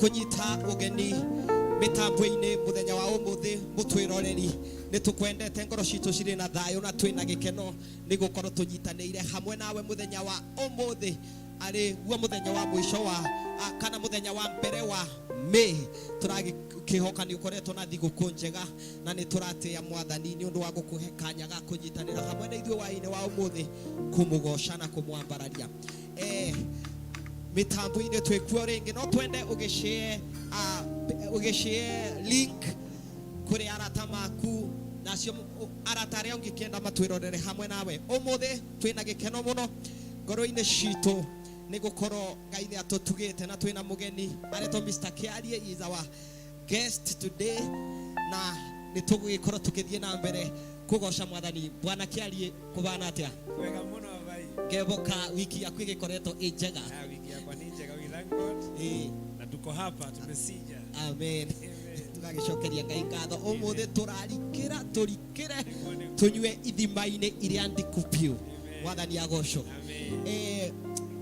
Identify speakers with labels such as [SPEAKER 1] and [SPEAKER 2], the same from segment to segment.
[SPEAKER 1] kunyita ugeni mitambo-ini muthenya wa umuthi mutwiroreri nitukwendete ngoro citu ciri na thayo na twina gikeno nigukorwo tunyitanire hamwe nawe muthenya wa umuthi ari guo muthenya wa mwisho wa kana muthenya wa mbere wa Mei turagikihoka ni ukoretwo na thiguku njega na ni turatia mwathani ni undu wa gukuhe kanya ga kunyitanira hamwe na ithuĩ wa-ini wa umuthi kumugosha na kumwambararia mitambo-ini twikuo ringi no twende ugishare link kuri arata maku nacio arata aria ungikienda matwirorere hamwe nawe umuthi twina gikeno muno ngoro-ini citu ni gukorwo Ngai ni atutugite na twina mugeni aretwo Mr. Kiarie is our guest today na ni tugikorwo tukithie na mbere kugosha mwathani. Bwana Kiarie kubana atia?
[SPEAKER 2] Wega muno vai.
[SPEAKER 1] Ngeboka wiki yaku igikoretwo njega.
[SPEAKER 2] Wiki yakwa ni njega, we thank God. Na tuko hapa tumesija.
[SPEAKER 1] Amen. Tugagicokeria Ngai ngatho umuthi turarikira turikire tunywe ithima-ini iria ndiku piu. Mwathani agocwo.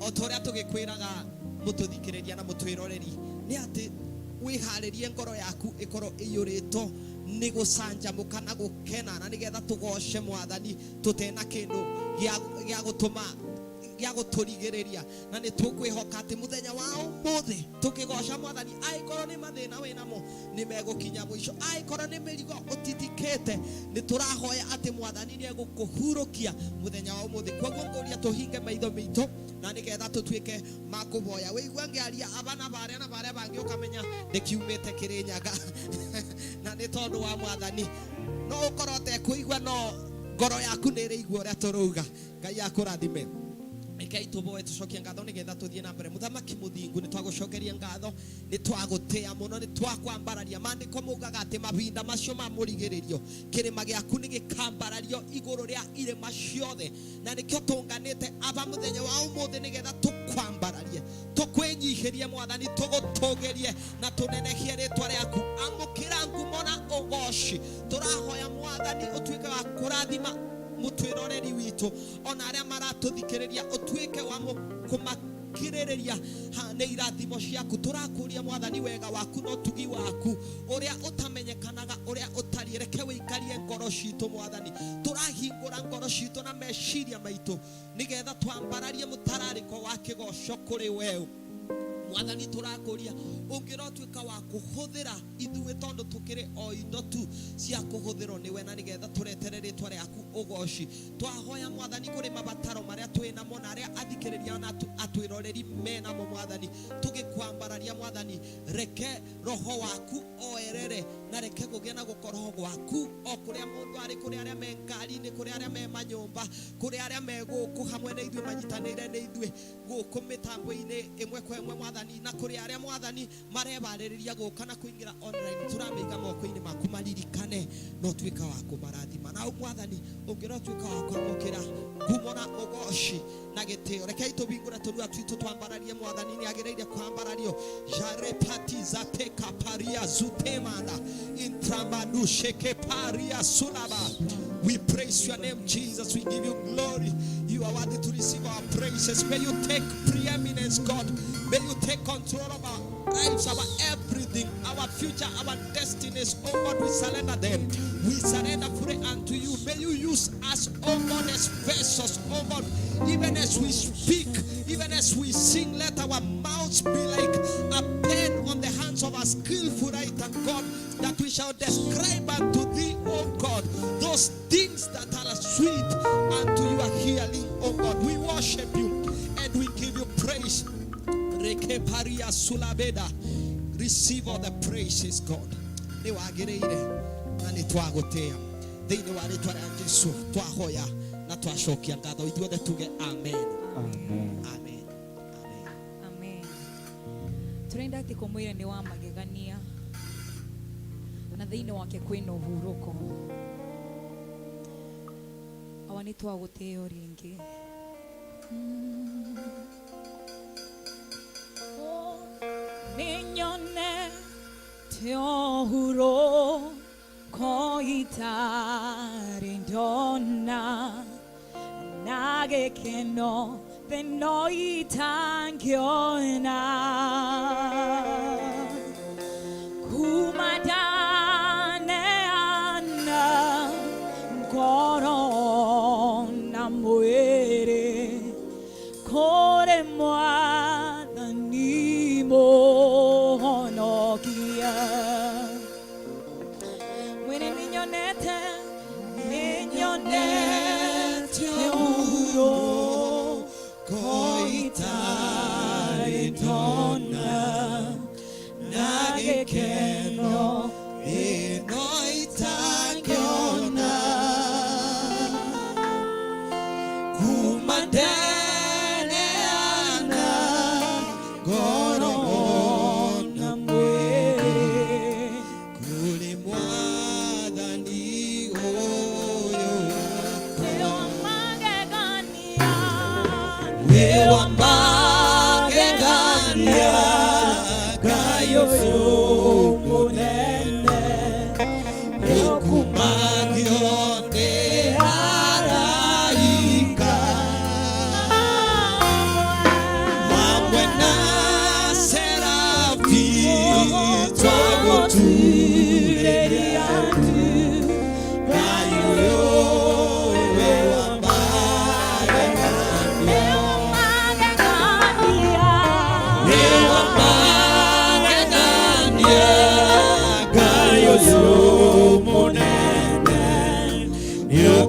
[SPEAKER 1] Otoria tugikwiraga mututhikiriria na mutwiroreri ni ati wiharirie ngoro yaku ikorwo iyurito ni gucanjamuka na gukena na nigetha tugoshe mwathani tutena kindu gia gutuma gia guturigiriria na ni tukwihoka ati muthenya wa umuthi tukigosha mwathani aikorwo ni mathina winamo ni megukinya mwisho aikorwo ni mirigo utitikite ni turahoya ati mwathani ni egukuhurukia muthenya wa umuthi koguo nguria tuhinge maitho mitu na nigetha tutwike makuboya wigua ngiaria abana baria na baria bangi ukamenya ndikiumite Kirinyaga na ni tondu wa mwathani no ukorwo te kuigua no ngoro yaku ni ri igua uria turuga. Ngai akurathime. Ikai tuboe tucokie ngatho nigetha tuthie na mbere. Muthamaki muthingu ni twagucokeria ngatho ni twagutia muno ni twakwambararia mandiko mugaga ati mavinda macio ma murigiririo kirima giaku ni gikambarario iguru ria irima ciothe na nikio tunganite aba muthenya wa umuthi nigetha tukwambararie tukwinyihirie mwathani tugutugerie na tunenehie ritwa riaku amukira ngumo na ugoci turahoya mwathani utwike wa kurathima mutwiroreri witu ona aria maratuthikiriria utwike wa kumakiriria ne irathimo ciaku turakuria mwathani wega waku no tugi waku uria utamenyekanaga uria utariereke wikarie ngoro citu mwathani turahingura ngoro citu na meciria maitu nigetha twambararie mutarariko wa kigoco kuri wewe mwathani turakuria ungirotwika wa kuhuthira ithuĩ tondu tukiri o indo tu cia kuhuthirwo niwe na nigetha turetere ritwa riaku ugoci twahoya mwathani kuri mabataro maria twina mo na aria athikiriria na atwiroreri mena mo mwathani tugikwambararia mwathani reke roho waku oerere na reke gugia na gukoroho gwaku o kuria mundu ari kuri aria me ngari-ini kuri aria me manyumba kuri aria me guku hamwe na ithuĩ manyitanire na ithuĩ guku mitambo-ini imwe kwa imwe mwathani na kuri aria mwathani marebaririria guka na kuingira online turameiga moko-ini maku maririkane no twika wa kumarathima na mwathani ungiro twika wa kwamukira ngumo na ugoci na gitio reke itubingura turua twitu twambararie mwathani ni agireire kwambarario jare patiza teka paria zutemanda intramadu sheke paria sulaba. We praise your name Jesus, we give you glory. You are worthy to receive our praises. May you take preeminence, God. May you take control of our lives, our everything, our future, our destinies. Oh God, we surrender them. We surrender fully unto you. May you use us, oh God, as vessels, oh God. Even as we speak, even as we sing, let our mouths be like a pen on the hands of a skillful writer, God, that we shall describe unto thee, oh God, those things that are sweet unto your hearing, oh God. We worship you and we give you praise. Receive all the praises, God. Na twashokia ngatho ithuothe tuge amen.
[SPEAKER 3] Amen.
[SPEAKER 1] Amen.
[SPEAKER 4] Amen. Turenda ati kumwira ni wa magegania na thiini wake kwina uhuruko awani twaguteo ringi ninyone teohuro koitari ndona nagekeno thenoitangiona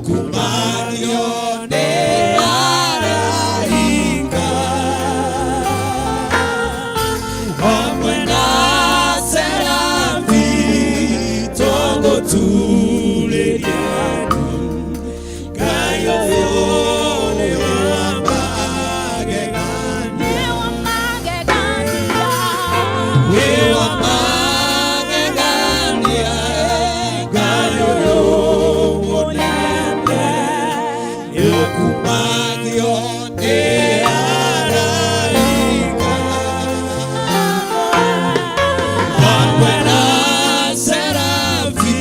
[SPEAKER 1] kumagio ni araika hamwe na serafi tũgũturĩria Ngai ũyũ nĩ wa magegania wĩ wa magegania Ngai ũyũ mũnene nĩũkumagio nĩ araika hamwe na serafi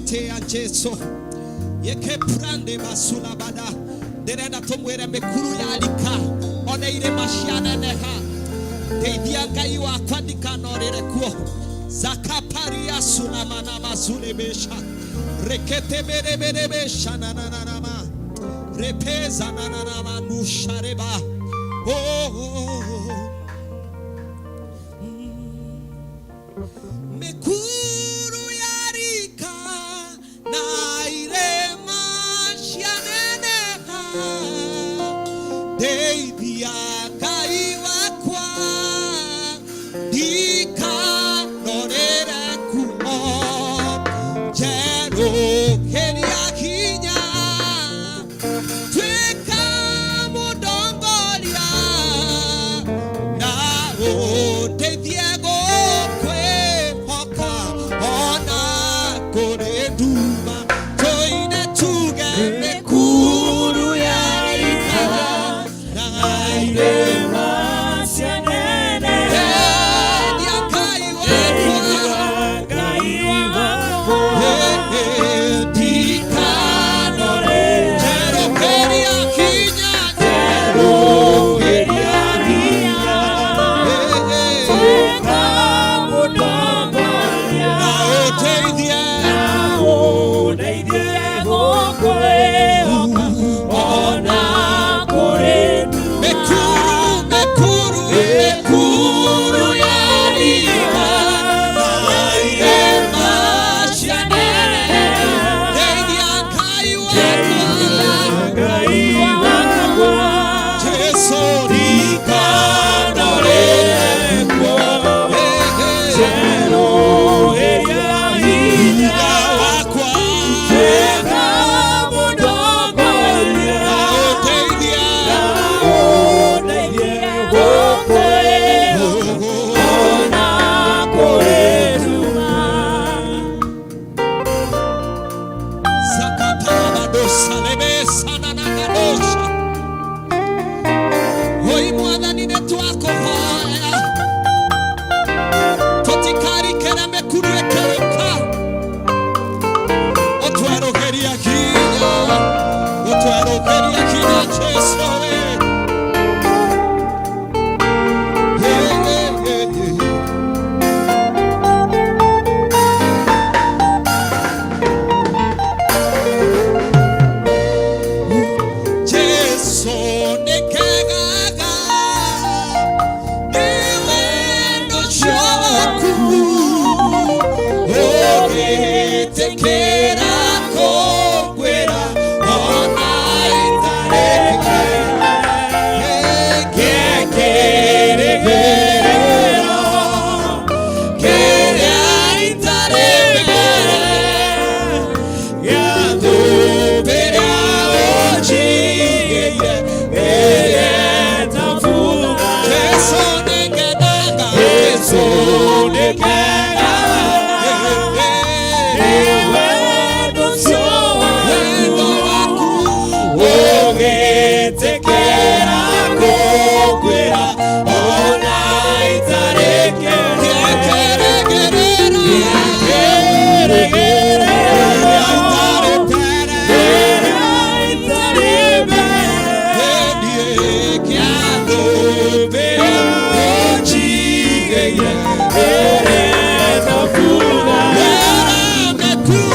[SPEAKER 1] tũramwĩtĩa Jesũ yeke prande basula bada ndirenda tũmwĩre mĩkuru yarika ona irĩma cianeneha ndeithia Ngai wakwa ndikanorĩre kuo zakaparia sunamana mazulebesha rekete berebesha nananama repeza nananama nushareba mekuru yarika na irema shianeneha deithia Ngai wakwa ndikanorĩre kuo njerũkĩria hinya tuĩka mũndongoria na ũndeithie gũkwĩhoka ona kũrĩ nduma tũine tuge mĩkuru yarika na irĩma cianeneha
[SPEAKER 3] Cool.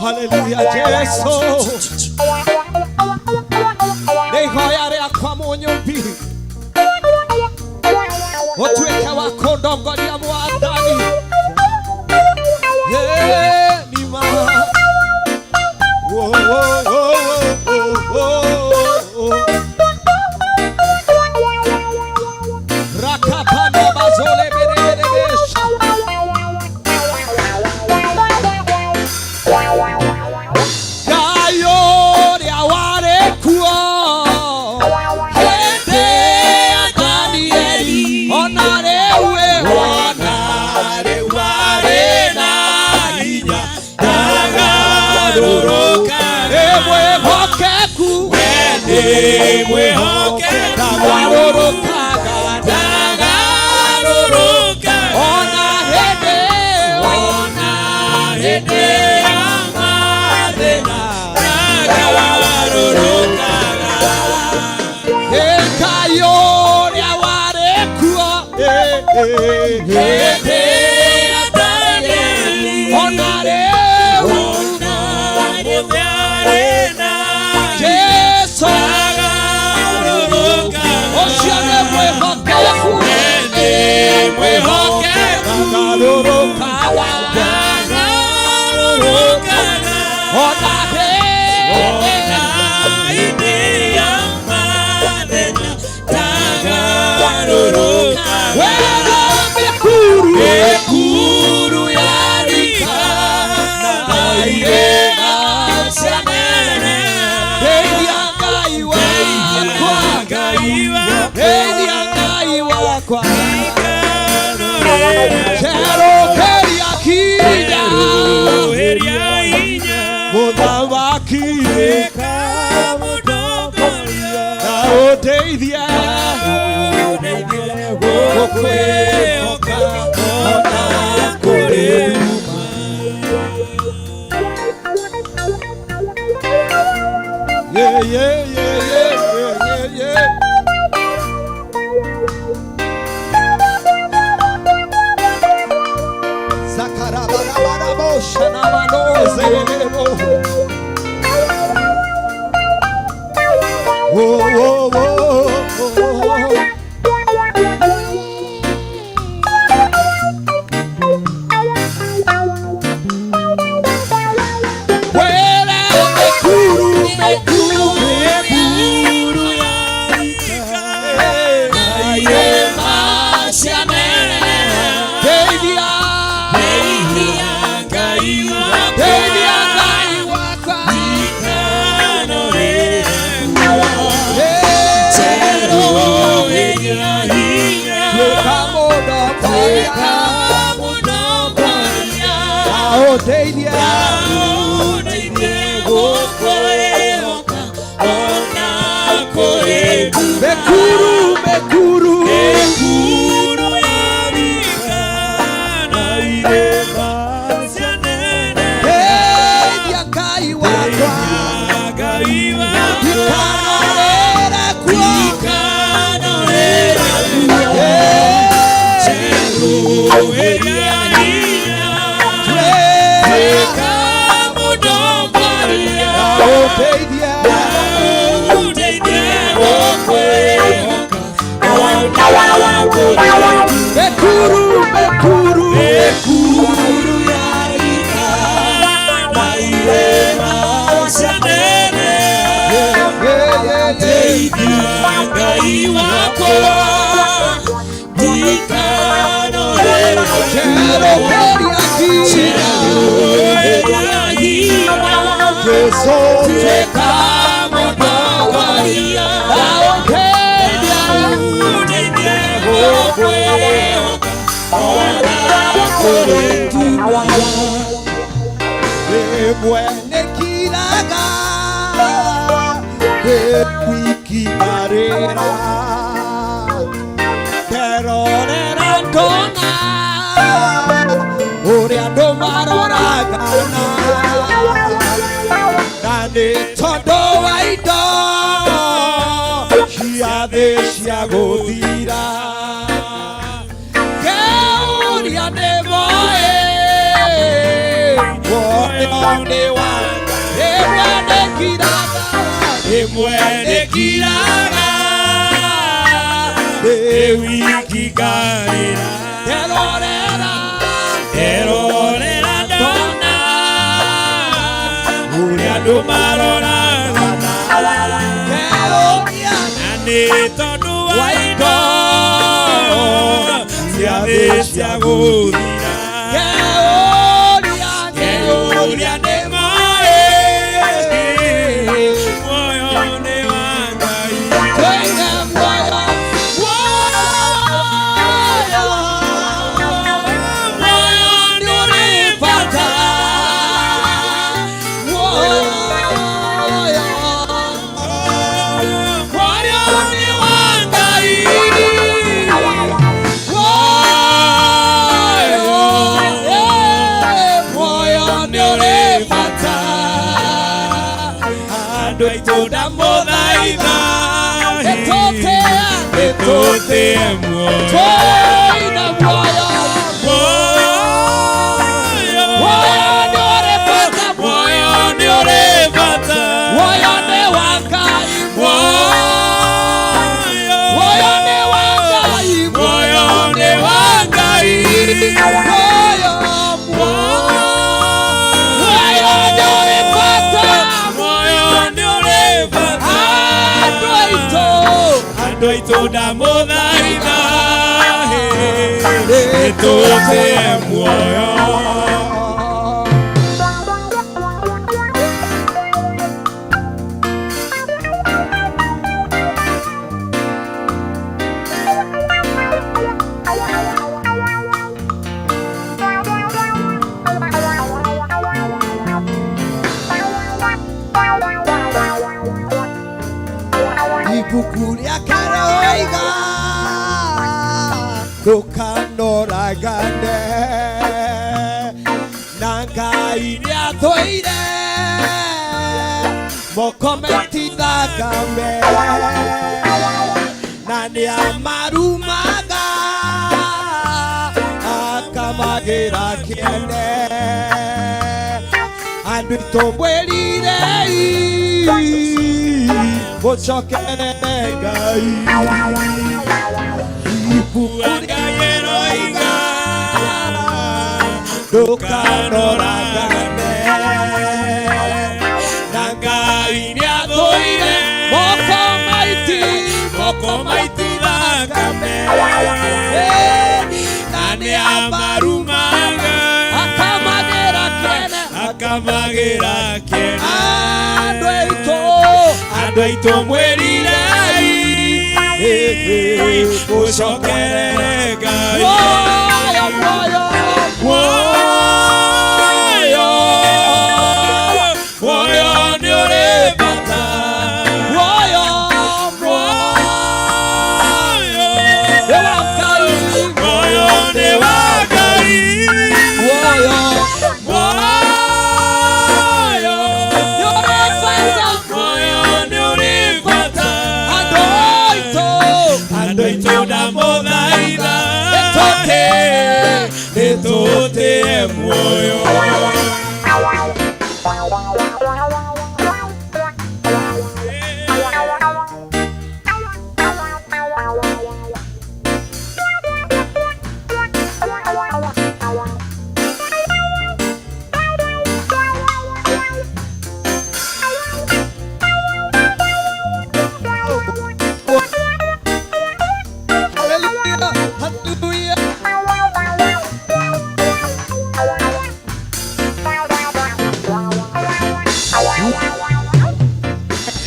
[SPEAKER 1] Hallelujah, Jesus. Nehoyare akwamonyo bi. Otweka wakondongoria mwathani. Ni ma. Wo wo wo wo. Rakapana bazole berebesha.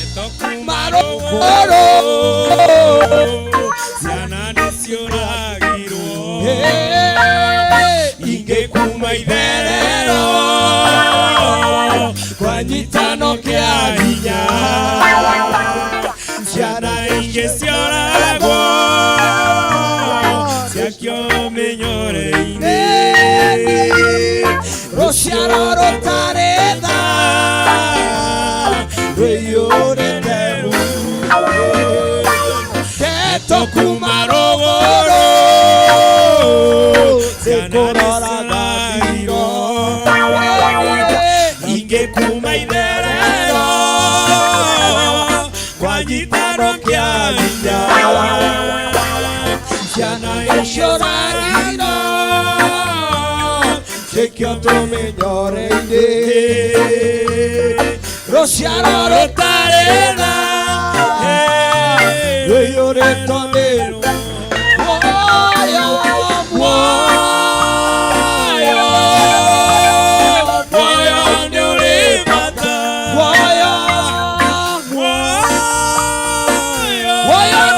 [SPEAKER 2] Etokumarogoro ciana nicioragirwo ingĩkuma itherero kwa nyitano kĩa hinya ciana ingĩ cioragwo ciakio mĩnyoreinĩ rũciaro rũtarĩ tha rũiyũrĩte Etokumarogoro cikororagwo ingĩkuma itherero kwa nyitano kĩa hinya ciana icioragirwo ciakio tũmĩnyoreinĩ rũciaro rũtarĩ tha rũiyũrĩtwo nĩ muoyo nĩ ũrĩ bata muoyo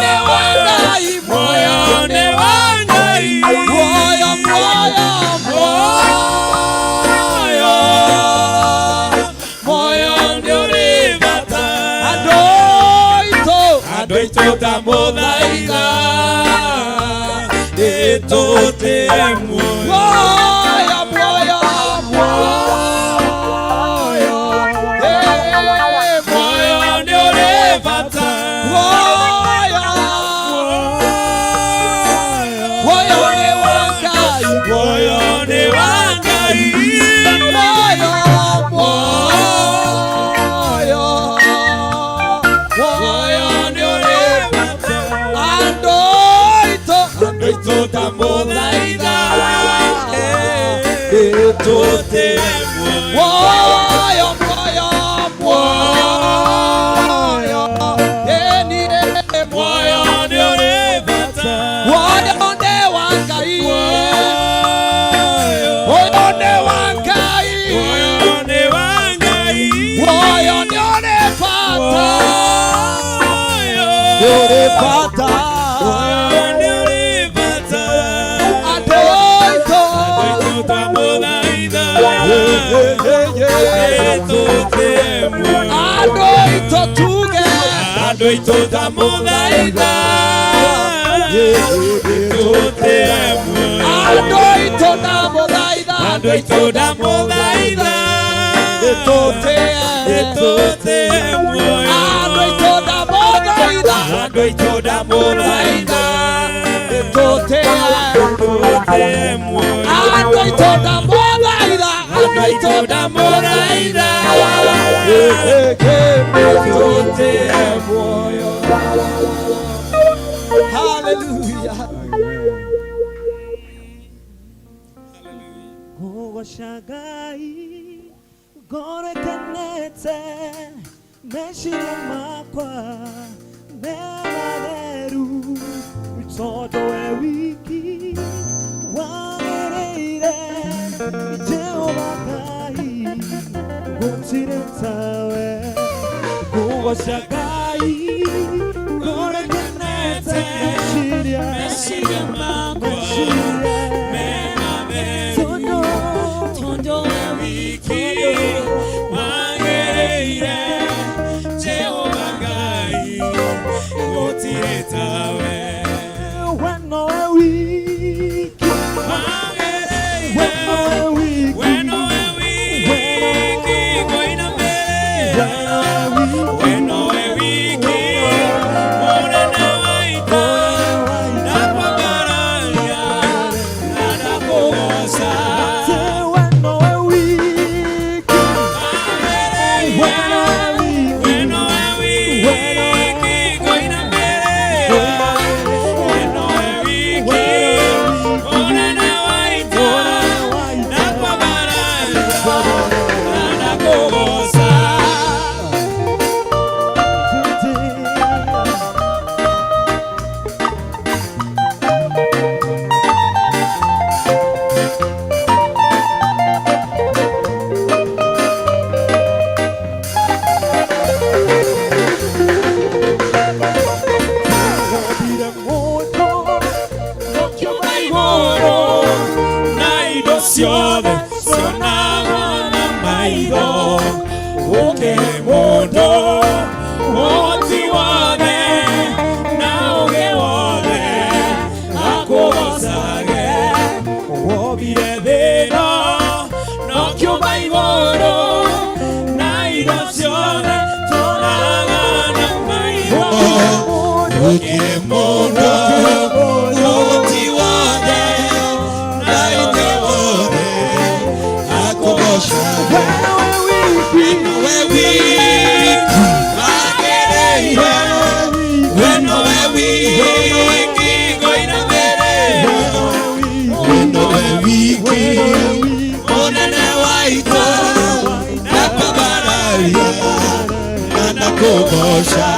[SPEAKER 2] nĩ wa Ngai muoyo nĩ wa Ngai muoyo nĩ ũrĩ bata andũ aitũ ndamũthaitha ndĩtũtĩe muoyo nĩ ũrĩ bata muoyo nĩ wa Ngai muoyo nĩ wa Ngai ndamũthaitha ndĩtũtĩe muoyo muoyo nĩ ũrĩ bata muoyo nĩ wa Ngai muoyo nĩ wa Ngai muoyo nĩ wa Ngai muoyo nĩ ũrĩ bata andũ aitũ ndamũthaitha ndĩtũtĩe muoyo Hallelujah.
[SPEAKER 3] Shagai gore kanete meshira makwa nemaderu todo wiki wagereire Jehova kai gontirentawe go shagai gore kanete meshira makwa
[SPEAKER 2] Ukimundo uti wothe na ithe wothe akugocaga we wiki wagereire we wiki goina mbere we wiki onene waita na kwambararia na nakugoca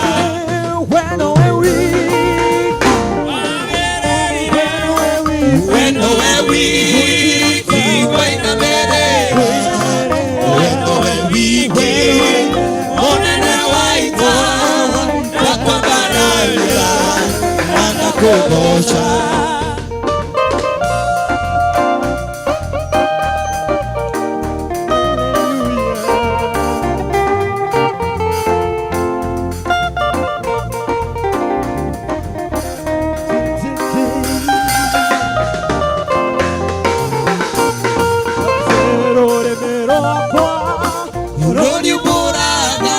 [SPEAKER 2] Urori buraga